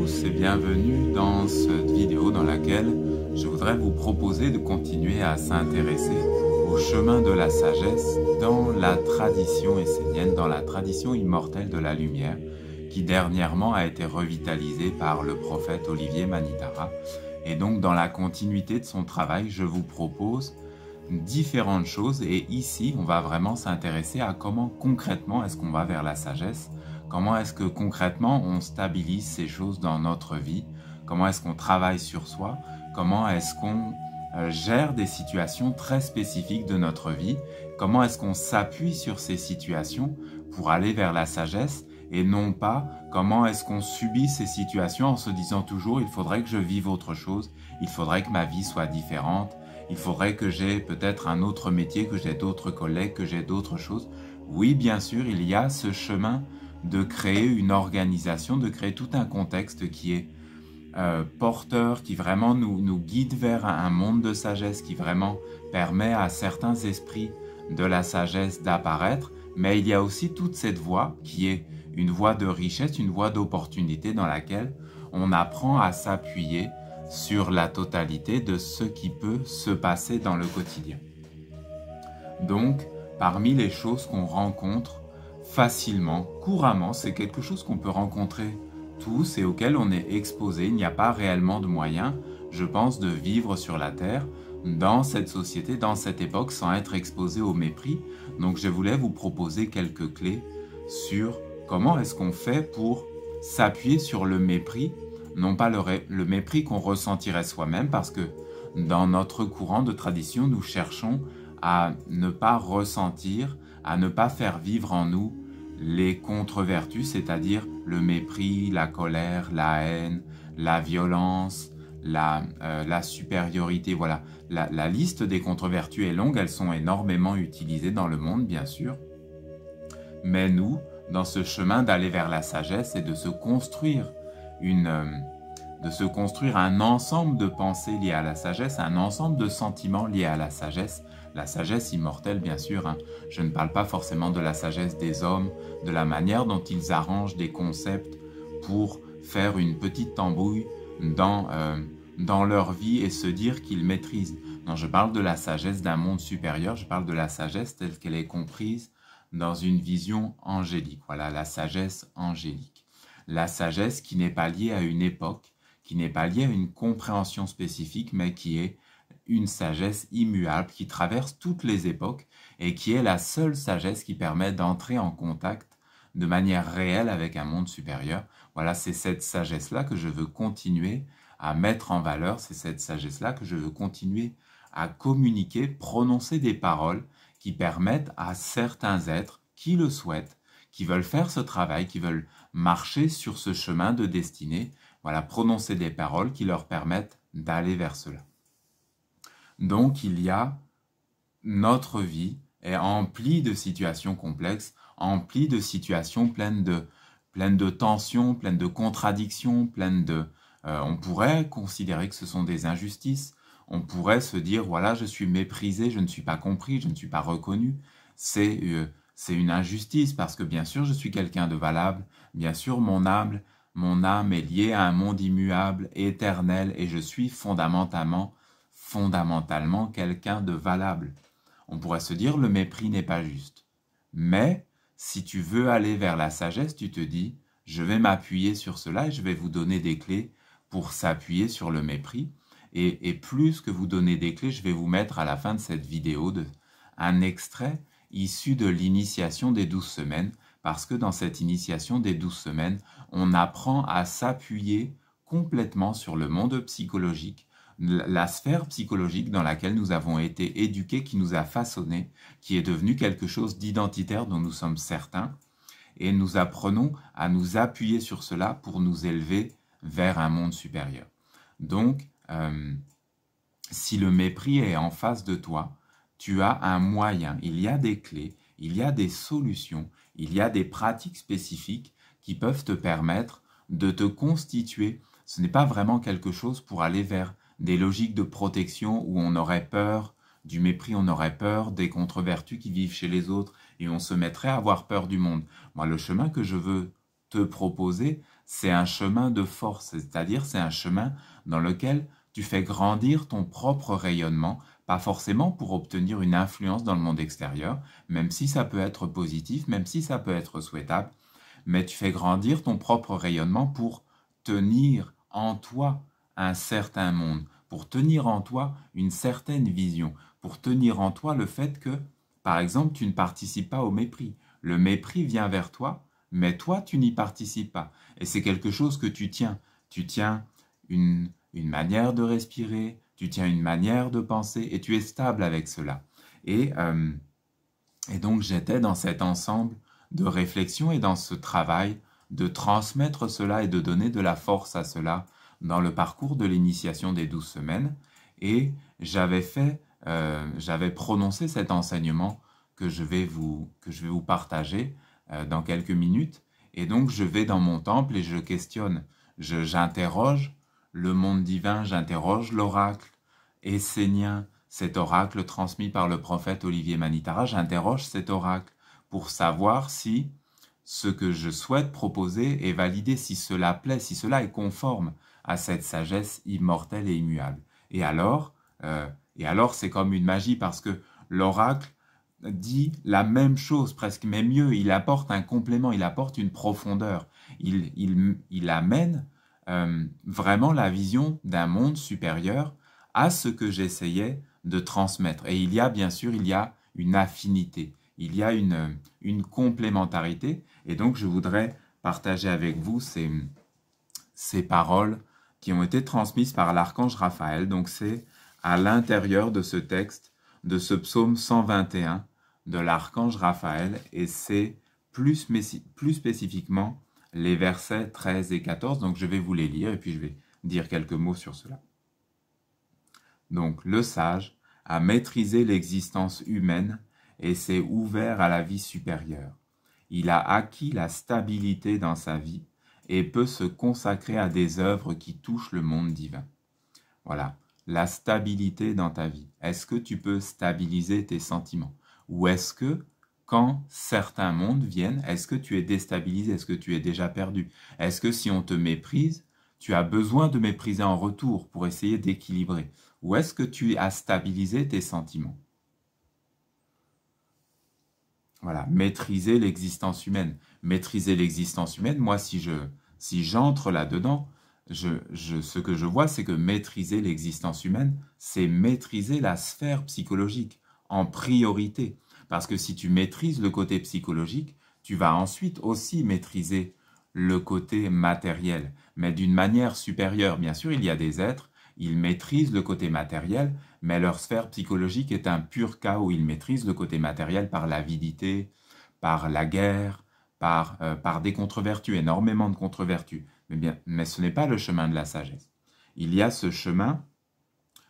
tous et bienvenue dans cette vidéo dans laquelle je voudrais vous proposer de continuer à s'intéresser au chemin de la sagesse dans la tradition essénienne, dans la tradition immortelle de la lumière qui dernièrement a été revitalisée par le prophète Olivier Manitara. Et donc dans la continuité de son travail, je vous propose différentes choses et ici on va vraiment s'intéresser à comment concrètement est-ce qu'on va vers la sagesse. Comment est-ce que concrètement on stabilise ces choses dans notre vie? Comment est-ce qu'on travaille sur soi? Comment est-ce qu'on gère des situations très spécifiques de notre vie? Comment est-ce qu'on s'appuie sur ces situations pour aller vers la sagesse et non pas comment est-ce qu'on subit ces situations en se disant toujours il faudrait que je vive autre chose, il faudrait que ma vie soit différente, il faudrait que j'ai peut-être un autre métier, que j'ai d'autres collègues, que j'ai d'autres choses. Oui, bien sûr, il y a ce chemin de créer une organisation, de créer tout un contexte qui est porteur, qui vraiment nous guide vers un monde de sagesse, qui vraiment permet à certains esprits de la sagesse d'apparaître. Mais il y a aussi toute cette voie qui est une voie de richesse, une voie d'opportunité dans laquelle on apprend à s'appuyer sur la totalité de ce qui peut se passer dans le quotidien. Donc, parmi les choses qu'on rencontre facilement, couramment, c'est quelque chose qu'on peut rencontrer tous et auquel on est exposé. Il n'y a pas réellement de moyen, je pense, de vivre sur la Terre, dans cette société, dans cette époque, sans être exposé au mépris. Donc je voulais vous proposer quelques clés sur comment est-ce qu'on fait pour s'appuyer sur le mépris, non pas le mépris qu'on ressentirait soi-même, parce que dans notre courant de tradition, nous cherchons à ne pas ressentir, à ne pas faire vivre en nous les contre-vertus, c'est-à-dire le mépris, la colère, la haine, la violence, la supériorité. Voilà, la liste des contre-vertus est longue, elles sont énormément utilisées dans le monde, bien sûr. Mais nous, dans ce chemin d'aller vers la sagesse et de se construire un ensemble de pensées liées à la sagesse, un ensemble de sentiments liés à la sagesse immortelle bien sûr. Je ne parle pas forcément de la sagesse des hommes, de la manière dont ils arrangent des concepts pour faire une petite tambouille dans leur vie et se dire qu'ils maîtrisent. Non, je parle de la sagesse d'un monde supérieur, je parle de la sagesse telle qu'elle est comprise dans une vision angélique. Voilà, la sagesse angélique. La sagesse qui n'est pas liée à une époque, qui n'est pas liée à une compréhension spécifique, mais qui est une sagesse immuable, qui traverse toutes les époques et qui est la seule sagesse qui permet d'entrer en contact de manière réelle avec un monde supérieur. Voilà, c'est cette sagesse-là que je veux continuer à mettre en valeur, c'est cette sagesse-là que je veux continuer à communiquer, prononcer des paroles qui permettent à certains êtres qui le souhaitent, qui veulent faire ce travail, qui veulent marcher sur ce chemin de destinée, voilà, prononcer des paroles qui leur permettent d'aller vers cela. Donc il y a, notre vie est emplie de situations complexes, emplie de situations pleines de tensions, pleines de contradictions, on pourrait considérer que ce sont des injustices, on pourrait se dire, voilà, je suis méprisé, je ne suis pas compris, je ne suis pas reconnu. C'est une injustice parce que bien sûr, je suis quelqu'un de valable, bien sûr, mon âme est liée à un monde immuable, éternel, et je suis fondamentalement quelqu'un de valable. On pourrait se dire, le mépris n'est pas juste. Mais si tu veux aller vers la sagesse, tu te dis, je vais m'appuyer sur cela et je vais vous donner des clés pour s'appuyer sur le mépris. Et plus que vous donner des clés, je vais vous mettre à la fin de cette vidéo un extrait issu de l'initiation des 12 semaines, parce que dans cette initiation des 12 semaines, on apprend à s'appuyer complètement sur le monde psychologique, la sphère psychologique dans laquelle nous avons été éduqués, qui nous a façonnés, qui est devenu quelque chose d'identitaire dont nous sommes certains, et nous apprenons à nous appuyer sur cela pour nous élever vers un monde supérieur. Donc, si le mépris est en face de toi, tu as un moyen, il y a des clés, il y a des solutions, il y a des pratiques spécifiques qui peuvent te permettre de te constituer. Ce n'est pas vraiment quelque chose pour aller vers des logiques de protection où on aurait peur du mépris, on aurait peur des contre-vertus qui vivent chez les autres et on se mettrait à avoir peur du monde. Moi, le chemin que je veux te proposer, c'est un chemin de force, c'est-à-dire c'est un chemin dans lequel tu fais grandir ton propre rayonnement, pas forcément pour obtenir une influence dans le monde extérieur, même si ça peut être positif, même si ça peut être souhaitable, mais tu fais grandir ton propre rayonnement pour tenir en toi un certain monde, pour tenir en toi une certaine vision, pour tenir en toi le fait que, par exemple, tu ne participes pas au mépris. Le mépris vient vers toi, mais toi, tu n'y participes pas. Et c'est quelque chose que tu tiens. Tu tiens une manière de respirer, tu tiens une manière de penser, et tu es stable avec cela. Et donc, j'étais dans cet ensemble de réflexion et dans ce travail de transmettre cela et de donner de la force à cela dans le parcours de l'initiation des 12 semaines. Et j'avais prononcé cet enseignement que je vais vous partager dans quelques minutes. Et donc, je vais dans mon temple et je questionne, j'interroge le monde divin, j'interroge l'oracle essénien, cet oracle transmis par le prophète Olivier Manitara, j'interroge cet oracle pour savoir si ce que je souhaite proposer est validé, si cela plaît, si cela est conforme à cette sagesse immortelle et immuable. Et alors c'est comme une magie parce que l'oracle dit la même chose presque, mais mieux, il apporte un complément, il apporte une profondeur. Il amène vraiment la vision d'un monde supérieur à ce que j'essayais de transmettre. Et il y a bien sûr, une affinité, il y a une complémentarité. Et donc, je voudrais partager avec vous ces paroles qui ont été transmises par l'archange Raphaël. Donc, c'est à l'intérieur de ce texte, de ce psaume 121 de l'archange Raphaël. Et c'est plus spécifiquement les versets 13 et 14. Donc, je vais vous les lire et puis je vais dire quelques mots sur cela. Donc, le sage a maîtrisé l'existence humaine et s'est ouvert à la vie supérieure. Il a acquis la stabilité dans sa vie et peut se consacrer à des œuvres qui touchent le monde divin. Voilà, la stabilité dans ta vie. Est-ce que tu peux stabiliser tes sentiments? Ou est-ce que, quand certains mondes viennent, est-ce que tu es déstabilisé? Est-ce que tu es déjà perdu? Est-ce que si on te méprise, tu as besoin de mépriser en retour pour essayer d'équilibrer? Ou est-ce que tu as stabilisé tes sentiments? Voilà, maîtriser l'existence humaine. Maîtriser l'existence humaine, moi, si j'entre là-dedans, ce que je vois, c'est que maîtriser l'existence humaine, c'est maîtriser la sphère psychologique en priorité. Parce que si tu maîtrises le côté psychologique, tu vas ensuite aussi maîtriser le côté matériel, mais d'une manière supérieure. Bien sûr, il y a des êtres, ils maîtrisent le côté matériel, mais leur sphère psychologique est un pur chaos. Ils maîtrisent le côté matériel par l'avidité, par la guerre, par des contre-vertus, énormément de contre-vertus. Mais ce n'est pas le chemin de la sagesse. Il y a ce chemin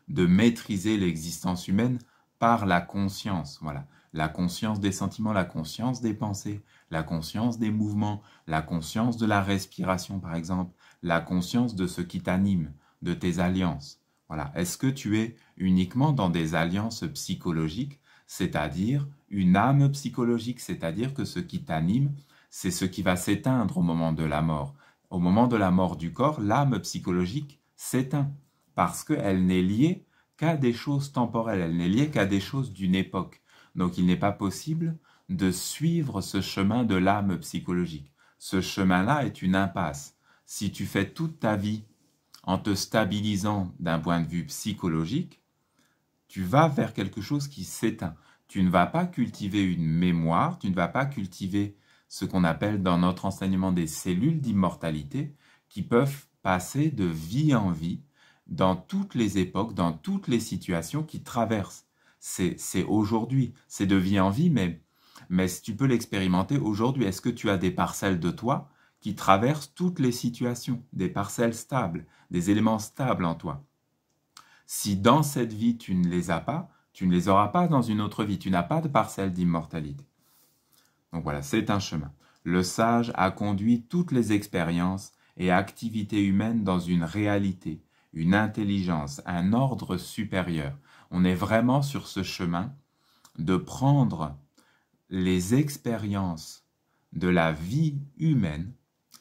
de maîtriser l'existence humaine par la conscience. Voilà, la conscience des sentiments, la conscience des pensées, la conscience des mouvements, la conscience de la respiration, par exemple, la conscience de ce qui t'anime, de tes alliances. Voilà. Est-ce que tu es uniquement dans des alliances psychologiques, c'est-à-dire une âme psychologique, c'est-à-dire que ce qui t'anime, c'est ce qui va s'éteindre au moment de la mort. Au moment de la mort du corps, l'âme psychologique s'éteint parce qu'elle n'est liée qu'à des choses temporelles, elle n'est liée qu'à des choses d'une époque. Donc il n'est pas possible de suivre ce chemin de l'âme psychologique. Ce chemin-là est une impasse. Si tu fais toute ta vie en te stabilisant d'un point de vue psychologique, tu vas vers quelque chose qui s'éteint. Tu ne vas pas cultiver une mémoire, tu ne vas pas cultiver ce qu'on appelle dans notre enseignement des cellules d'immortalité qui peuvent passer de vie en vie dans toutes les époques, dans toutes les situations qui traversent. C'est aujourd'hui, c'est de vie en vie, mais tu peux l'expérimenter aujourd'hui. Est-ce que tu as des parcelles de toi qui traversent toutes les situations, des parcelles stables, des éléments stables en toi? Si dans cette vie tu ne les as pas, tu ne les auras pas dans une autre vie, tu n'as pas de parcelle d'immortalité. Donc voilà, c'est un chemin. Le sage a conduit toutes les expériences et activités humaines dans une réalité, une intelligence, un ordre supérieur. On est vraiment sur ce chemin de prendre les expériences de la vie humaine,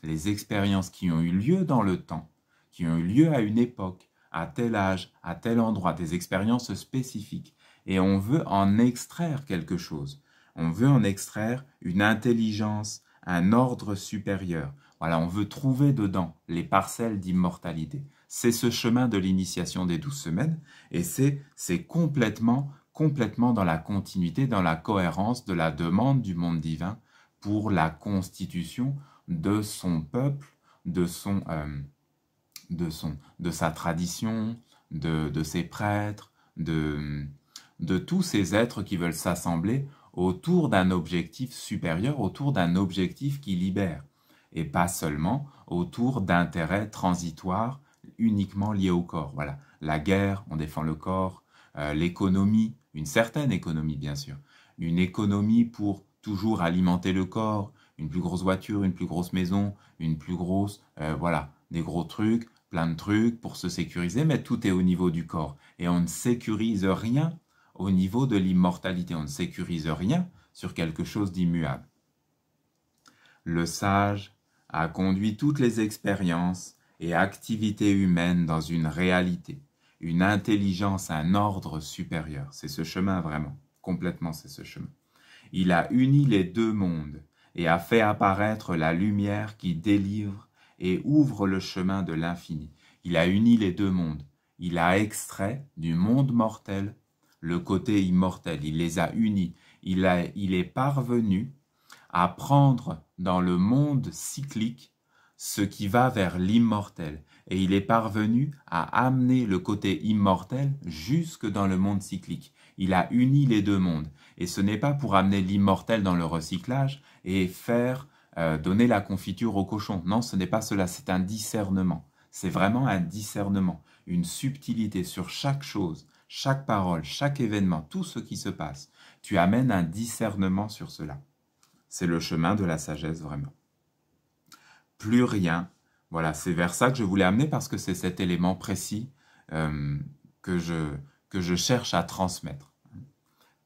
les expériences qui ont eu lieu dans le temps, qui ont eu lieu à une époque, à tel âge, à tel endroit, des expériences spécifiques. Et on veut en extraire quelque chose. On veut en extraire une intelligence, un ordre supérieur. Voilà, on veut trouver dedans les parcelles d'immortalité. C'est ce chemin de l'initiation des 12 semaines et c'est complètement dans la continuité, dans la cohérence de la demande du monde divin pour la constitution de son peuple, de sa tradition, de ses prêtres, de tous ces êtres qui veulent s'assembler autour d'un objectif supérieur, autour d'un objectif qui libère, et pas seulement autour d'intérêts transitoires uniquement liés au corps. Voilà, la guerre, on défend le corps, l'économie, une certaine économie bien sûr, une économie pour toujours alimenter le corps, une plus grosse voiture, une plus grosse maison, une plus grosse, voilà, des gros trucs, plein de trucs pour se sécuriser, mais tout est au niveau du corps. Et on ne sécurise rien au niveau de l'immortalité, on ne sécurise rien sur quelque chose d'immuable. Le sage a conduit toutes les expériences et activités humaines dans une réalité, une intelligence, un ordre supérieur. C'est ce chemin vraiment, complètement c'est ce chemin. Il a uni les deux mondes et a fait apparaître la lumière qui délivre et ouvre le chemin de l'infini. Il a uni les deux mondes. Il a extrait du monde mortel le côté immortel. Il les a unis. Il est parvenu à prendre dans le monde cyclique ce qui va vers l'immortel. Et il est parvenu à amener le côté immortel jusque dans le monde cyclique. Il a uni les deux mondes. Et ce n'est pas pour amener l'immortel dans le recyclage et faire donner la confiture au cochon. Non, ce n'est pas cela, c'est un discernement. C'est vraiment un discernement, une subtilité sur chaque chose, chaque parole, chaque événement, tout ce qui se passe. Tu amènes un discernement sur cela. C'est le chemin de la sagesse vraiment. Plus rien, voilà, c'est vers ça que je voulais amener parce que c'est cet élément précis que je cherche à transmettre.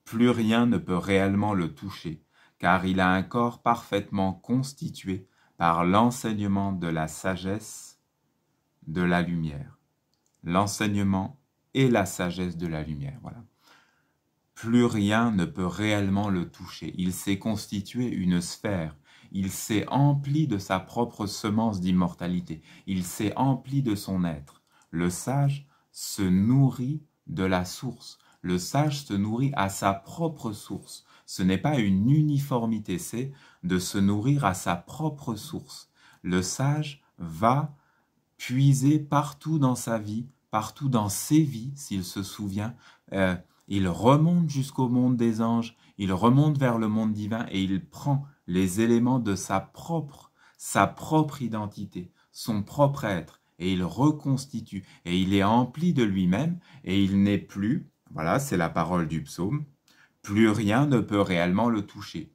Plus rien ne peut réellement le toucher, car il a un corps parfaitement constitué par l'enseignement de la sagesse de la lumière. L'enseignement et la sagesse de la lumière, voilà. Plus rien ne peut réellement le toucher. Il s'est constitué une sphère. Il s'est empli de sa propre semence d'immortalité. Il s'est empli de son être. Le sage se nourrit de la source. Le sage se nourrit à sa propre source. Ce n'est pas une uniformité, c'est de se nourrir à sa propre source. Le sage va puiser partout dans sa vie, partout dans ses vies, s'il se souvient. Il remonte jusqu'au monde des anges, il remonte vers le monde divin et il prend les éléments de sa propre identité, son propre être, et il reconstitue, et il est empli de lui-même, et il n'est plus, voilà, c'est la parole du psaume, plus rien ne peut réellement le toucher.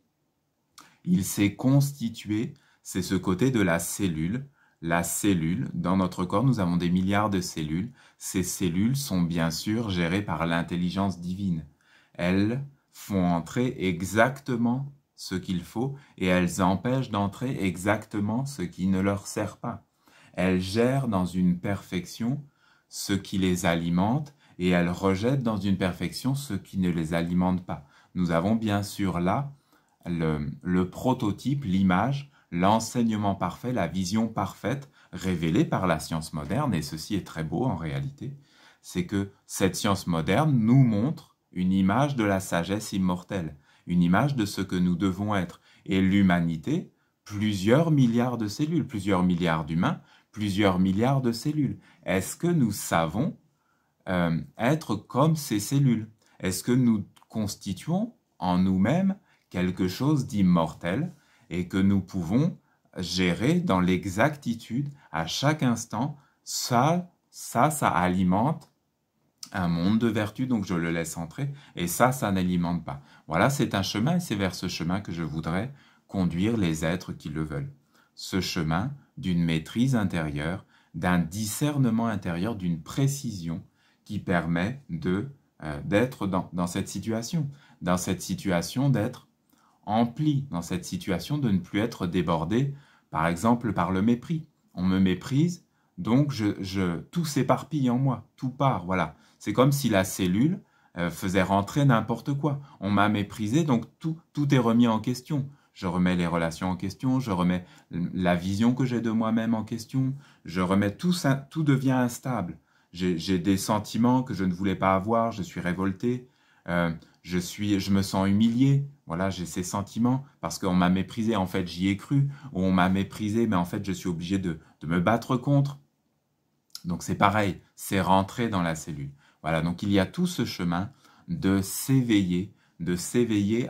Il s'est constitué, c'est ce côté de la cellule. La cellule, dans notre corps, nous avons des milliards de cellules. Ces cellules sont bien sûr gérées par l'intelligence divine. Elles font entrer exactement ce qu'il faut et elles empêchent d'entrer exactement ce qui ne leur sert pas. Elles gèrent dans une perfection ce qui les alimente et elles rejettent dans une perfection ce qui ne les alimente pas. Nous avons bien sûr là le prototype, l'image, l'enseignement parfait, la vision parfaite révélée par la science moderne, et ceci est très beau en réalité, c'est que cette science moderne nous montre une image de la sagesse immortelle, une image de ce que nous devons être. Et l'humanité, plusieurs milliards de cellules, plusieurs milliards d'humains, plusieurs milliards de cellules. Est-ce que nous savons être comme ces cellules? Est-ce que nous constituons en nous-mêmes quelque chose d'immortel et que nous pouvons gérer dans l'exactitude à chaque instant? Ça alimente un monde de vertu, donc je le laisse entrer, et ça n'alimente pas. Voilà, c'est un chemin, et c'est vers ce chemin que je voudrais conduire les êtres qui le veulent. Ce chemin d'une maîtrise intérieure, d'un discernement intérieur, d'une précision qui permet d'être dans cette situation d'être empli, dans cette situation de ne plus être débordé Par exemple, par le mépris. On me méprise, donc tout s'éparpille en moi, tout part, voilà. C'est comme si la cellule faisait rentrer n'importe quoi. On m'a méprisé, donc tout est remis en question. Je remets les relations en question, je remets la vision que j'ai de moi-même en question, je remets tout ça, tout devient instable. J'ai des sentiments que je ne voulais pas avoir, je suis révolté, je me sens humilié, voilà, j'ai ces sentiments parce qu'on m'a méprisé, en fait j'y ai cru, ou on m'a méprisé, mais en fait je suis obligé de me battre contre. Donc c'est pareil, c'est rentrer dans la cellule. Voilà, donc il y a tout ce chemin de s'éveiller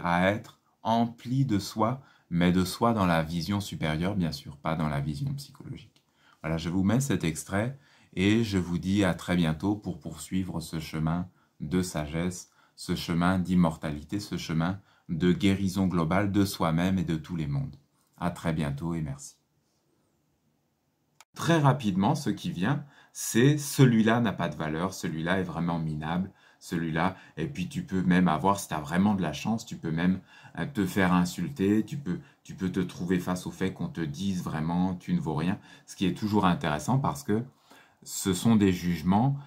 à être empli de soi, mais de soi dans la vision supérieure, bien sûr, pas dans la vision psychologique. Voilà, je vous mets cet extrait et je vous dis à très bientôt pour poursuivre ce chemin de sagesse, ce chemin d'immortalité, ce chemin de guérison globale de soi-même et de tous les mondes. À très bientôt et merci. Très rapidement, ce qui vient, c'est celui-là n'a pas de valeur, celui-là est vraiment minable, celui-là, et puis tu peux même avoir, si tu as vraiment de la chance, tu peux même te faire insulter, tu peux te trouver face au fait qu'on te dise vraiment tu ne vaux rien, ce qui est toujours intéressant parce que ce sont des jugements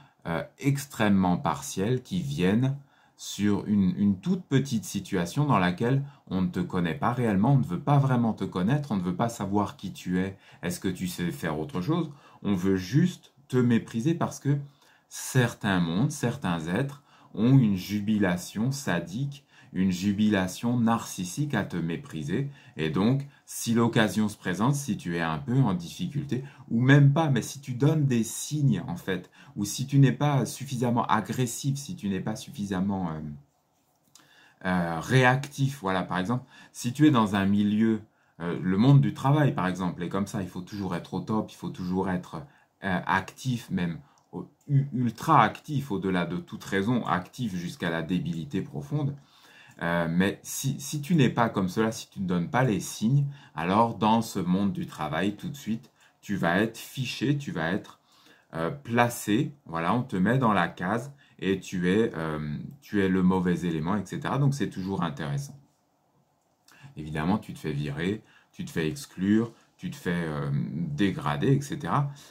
extrêmement partiels qui viennent sur une toute petite situation dans laquelle on ne te connaît pas réellement, on ne veut pas vraiment te connaître, on ne veut pas savoir qui tu es, est-ce que tu sais faire autre chose, on veut juste te mépriser parce que certains mondes, certains êtres ont une jubilation sadique, une jubilation narcissique à te mépriser. Et donc, si l'occasion se présente, si tu es un peu en difficulté, ou même pas, mais si tu donnes des signes en fait, ou si tu n'es pas suffisamment agressif, si tu n'es pas suffisamment réactif, voilà, par exemple, si tu es dans un milieu, le monde du travail par exemple, et comme ça, il faut toujours être au top, il faut toujours être actif, même ultra actif, au-delà de toute raison, actif jusqu'à la débilité profonde. Mais si tu n'es pas comme cela, si tu ne donnes pas les signes, alors dans ce monde du travail, tout de suite, tu vas être fiché, tu vas être placé, voilà, on te met dans la case et tu es le mauvais élément, etc. Donc c'est toujours intéressant. Évidemment, tu te fais virer, tu te fais exclure, tu te fais dégrader, etc.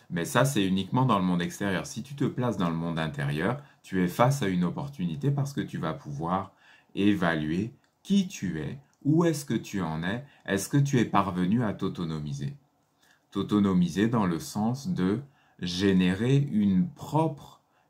Mais ça, c'est uniquement dans le monde extérieur. Si tu te places dans le monde intérieur, tu es face à une opportunité parce que tu vas pouvoir évaluer qui tu es, où est-ce que tu en es, est-ce que tu es parvenu à t'autonomiser. T'autonomiser dans le sens de générer une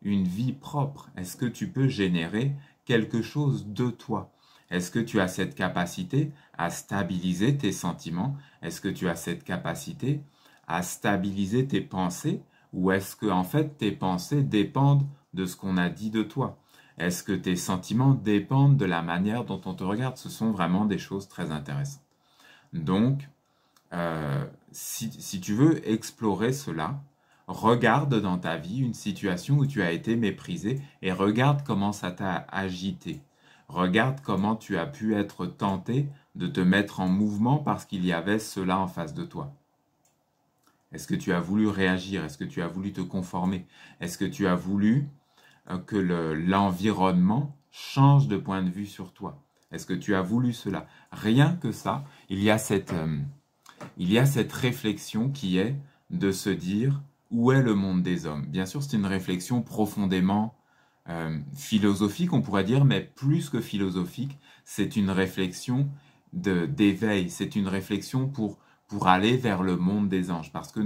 vie propre. Est-ce que tu peux générer quelque chose de toi? Est-ce que tu as cette capacité à stabiliser tes sentiments? Est-ce que tu as cette capacité à stabiliser tes pensées? Ou est-ce que en fait tes pensées dépendent de ce qu'on a dit de toi? Est-ce que tes sentiments dépendent de la manière dont on te regarde? Ce sont vraiment des choses très intéressantes. Donc, si tu veux explorer cela, regarde dans ta vie une situation où tu as été méprisé et regarde comment ça t'a agité. Regarde comment tu as pu être tenté de te mettre en mouvement parce qu'il y avait cela en face de toi. Est-ce que tu as voulu réagir? Est-ce que tu as voulu te conformer? Est-ce que tu as voulu que l'environnement change de point de vue sur toi? Est-ce que tu as voulu cela? Rien que ça, il y a cette réflexion qui est de se dire où est le monde des hommes? Bien sûr, c'est une réflexion profondément philosophique, on pourrait dire, mais plus que philosophique, c'est une réflexion d'éveil, c'est une réflexion pour aller vers le monde des anges, parce que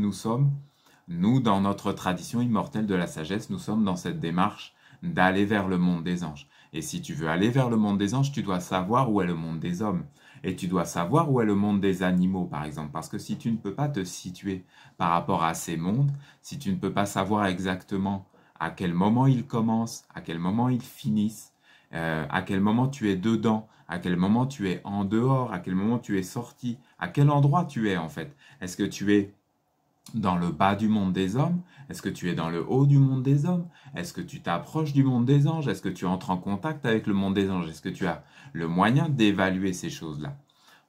nous, dans notre tradition immortelle de la sagesse, nous sommes dans cette démarche d'aller vers le monde des anges. Et si tu veux aller vers le monde des anges, tu dois savoir où est le monde des hommes. Et tu dois savoir où est le monde des animaux, par exemple. Parce que si tu ne peux pas te situer par rapport à ces mondes, si tu ne peux pas savoir exactement à quel moment ils commencent, à quel moment ils finissent, à quel moment tu es dedans, à quel moment tu es en dehors, à quel moment tu es sorti, à quel endroit tu es en fait. Est-ce que tu es dans le bas du monde des hommes? Est-ce que tu es dans le haut du monde des hommes? Est-ce que tu t'approches du monde des anges? Est-ce que tu entres en contact avec le monde des anges? Est-ce que tu as le moyen d'évaluer ces choses-là?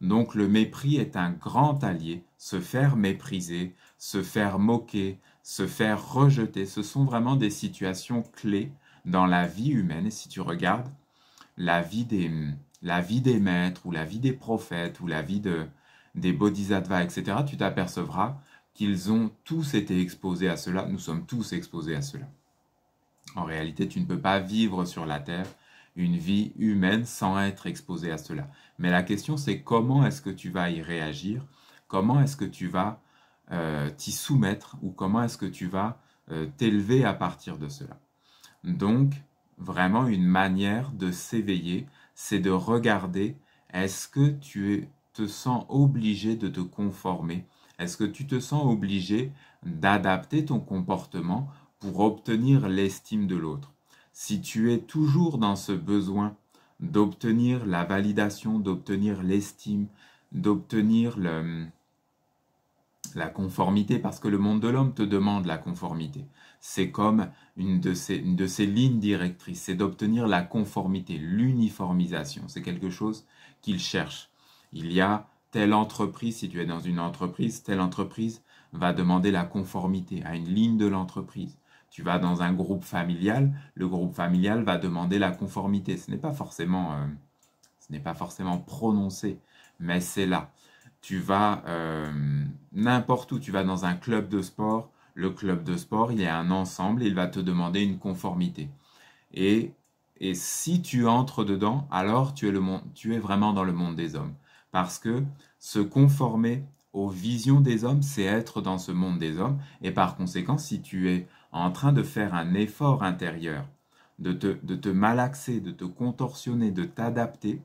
Donc le mépris est un grand allié. Se faire mépriser, se faire moquer, se faire rejeter, ce sont vraiment des situations clés dans la vie humaine. Et si tu regardes la vie des maîtres ou la vie des prophètes ou la vie des bodhisattvas, etc., tu t'apercevras qu'ils ont tous été exposés à cela. Nous sommes tous exposés à cela. En réalité, tu ne peux pas vivre sur la Terre une vie humaine sans être exposé à cela. Mais la question, c'est comment est-ce que tu vas y réagir? Comment est-ce que tu vas t'y soumettre? Ou comment est-ce que tu vas t'élever à partir de cela? Donc, vraiment, une manière de s'éveiller, c'est de regarder, est-ce que tu te sens obligé de te conformer? Est-ce que tu te sens obligé d'adapter ton comportement pour obtenir l'estime de l'autre? Si tu es toujours dans ce besoin d'obtenir la validation, d'obtenir l'estime, d'obtenir la conformité, parce que le monde de l'homme te demande la conformité. C'est comme une de ces lignes directrices, c'est d'obtenir la conformité, l'uniformisation. C'est quelque chose qu'il cherche. Il y a telle entreprise, si tu es dans une entreprise, telle entreprise va demander la conformité à une ligne de l'entreprise. Tu vas dans un groupe familial, le groupe familial va demander la conformité. Ce n'est pas forcément prononcé, mais c'est là. Tu vas n'importe où, tu vas dans un club de sport, le club de sport, il y a un ensemble et il va te demander une conformité. Et si tu entres dedans, alors tu es vraiment dans le monde des hommes. Parce que se conformer aux visions des hommes, c'est être dans ce monde des hommes. Et par conséquent, si tu es en train de faire un effort intérieur, de te malaxer, de te contorsionner, de t'adapter,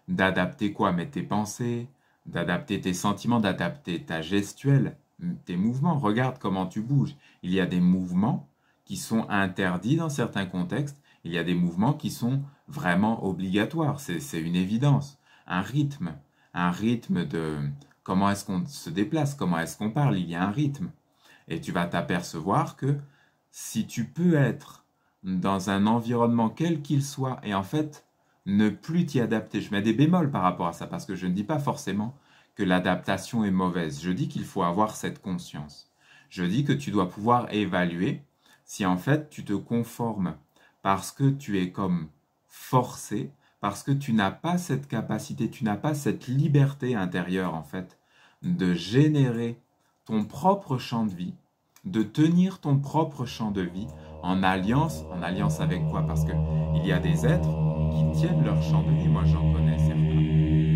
d'adapter quoi? Mais tes pensées, d'adapter tes sentiments, d'adapter ta gestuelle, tes mouvements. Regarde comment tu bouges. Il y a des mouvements qui sont interdits dans certains contextes. Il y a des mouvements qui sont vraiment obligatoires. C'est une évidence. Un rythme de comment est-ce qu'on se déplace, comment est-ce qu'on parle. Il y a un rythme. Et tu vas t'apercevoir que si tu peux être dans un environnement quel qu'il soit, et en fait, ne plus t'y adapter. Je mets des bémols par rapport à ça, parce que je ne dis pas forcément que l'adaptation est mauvaise. Je dis qu'il faut avoir cette conscience. Je dis que tu dois pouvoir évaluer si en fait tu te conformes parce que tu es comme forcé, parce que tu n'as pas cette capacité, tu n'as pas cette liberté intérieure en fait de générer ton propre champ de vie, de tenir ton propre champ de vie en alliance avec quoi? Parce qu'il y a des êtres qui tiennent leur champ de vie, moi j'en connais certains.